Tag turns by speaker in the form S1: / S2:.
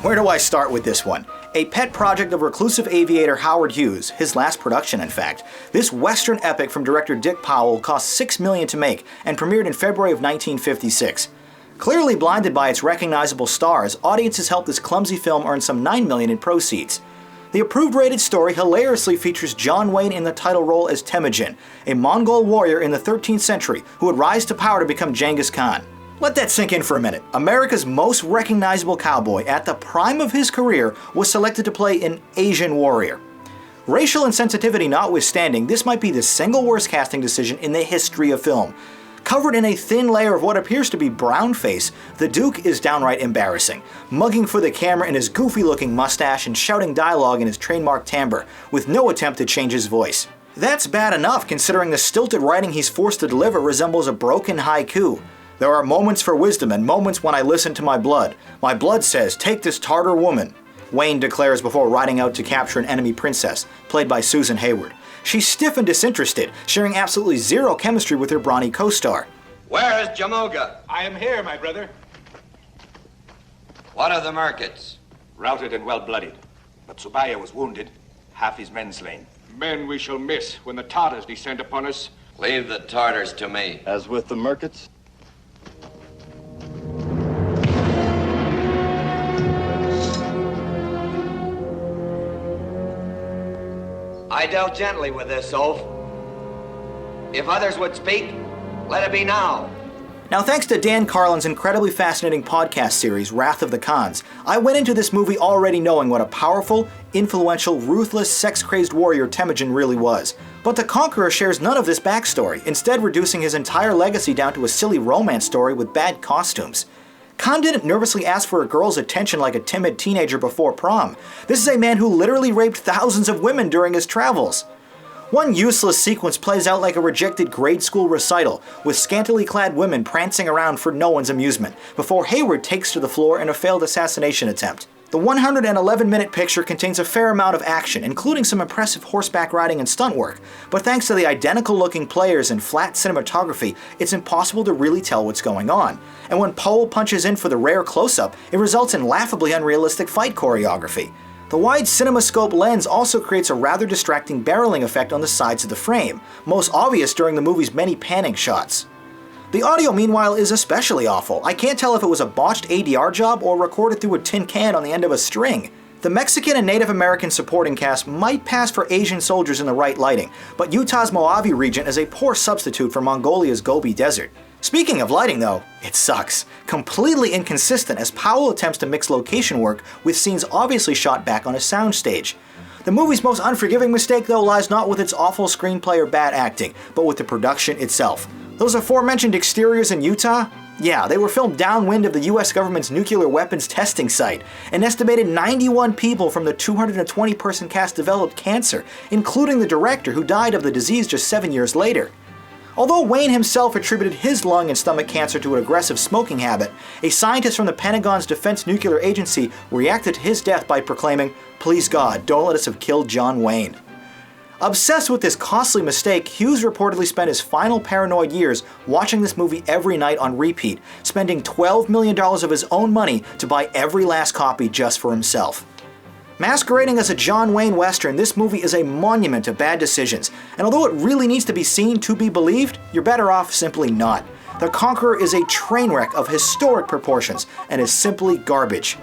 S1: Where do I start with this one? A pet project of reclusive aviator Howard Hughes, his last production in fact, this Western epic from director Dick Powell cost $6 million to make and premiered in February of 1956. Clearly blinded by its recognizable stars, audiences helped this clumsy film earn some $9 million in proceeds. The approved rated story hilariously features John Wayne in the title role as Temüjin, a Mongol warrior in the 13th century who would rise to power to become Genghis Khan. Let that sink in for a minute. America's most recognizable cowboy at the prime of his career was selected to play an Asian warrior. Racial insensitivity notwithstanding, this might be the single worst casting decision in the history of film. Covered in a thin layer of what appears to be brown face, the Duke is downright embarrassing, mugging for the camera in his goofy-looking mustache and shouting dialogue in his trademark timbre, with no attempt to change his voice. That's bad enough considering the stilted writing he's forced to deliver resembles a broken haiku. There are moments for wisdom and moments when I listen to my blood. My blood says, take this Tartar woman, Wayne declares before riding out to capture an enemy princess, played by Susan Hayward. She's stiff and disinterested, sharing absolutely zero chemistry with her brawny co-star.
S2: Where is Jamoga?
S3: I am here, my brother.
S2: What of the Merkits?
S3: Routed and well-bloodied. But Subaya was wounded, half his men slain. Men we shall miss when the Tartars descend upon us.
S2: Leave the Tartars to me.
S4: As with the Merkits?
S2: I dealt gently with this oaf. If others would speak, let it be now.
S1: Now, thanks to Dan Carlin's incredibly fascinating podcast series, Wrath of the Khans, I went into this movie already knowing what a powerful, influential, ruthless, sex-crazed warrior Temüjin really was. But the Conqueror shares none of this backstory, instead reducing his entire legacy down to a silly romance story with bad costumes. Khan didn't nervously ask for a girl's attention like a timid teenager before prom. This is a man who literally raped thousands of women during his travels. One useless sequence plays out like a rejected grade school recital, with scantily clad women prancing around for no one's amusement, before Hayward takes to the floor in a failed assassination attempt. The 111-minute picture contains a fair amount of action, including some impressive horseback riding and stunt work, but thanks to the identical-looking players and flat cinematography, it's impossible to really tell what's going on. And when Powell punches in for the rare close-up, it results in laughably unrealistic fight choreography. The wide CinemaScope lens also creates a rather distracting barreling effect on the sides of the frame, most obvious during the movie's many panning shots. The audio, meanwhile, is especially awful. I can't tell if it was a botched ADR job or recorded through a tin can on the end of a string. The Mexican and Native American supporting cast might pass for Asian soldiers in the right lighting, but Utah's Mojave region is a poor substitute for Mongolia's Gobi Desert. Speaking of lighting though, it sucks. Completely inconsistent as Powell attempts to mix location work with scenes obviously shot back on a soundstage. The movie's most unforgiving mistake though lies not with its awful screenplay or bad acting, but with the production itself. Those aforementioned exteriors in Utah? Yeah, they were filmed downwind of the US government's nuclear weapons testing site. An estimated 91 people from the 220-person cast developed cancer, including the director who died of the disease just 7 years later. Although Wayne himself attributed his lung and stomach cancer to an aggressive smoking habit, a scientist from the Pentagon's Defense Nuclear Agency reacted to his death by proclaiming, "Please God, don't let us have killed John Wayne." Obsessed with this costly mistake, Hughes reportedly spent his final paranoid years watching this movie every night on repeat, spending $12 million of his own money to buy every last copy just for himself. Masquerading as a John Wayne Western, this movie is a monument of bad decisions, and although it really needs to be seen to be believed, you're better off simply not. The Conqueror is a train wreck of historic proportions and is simply garbage.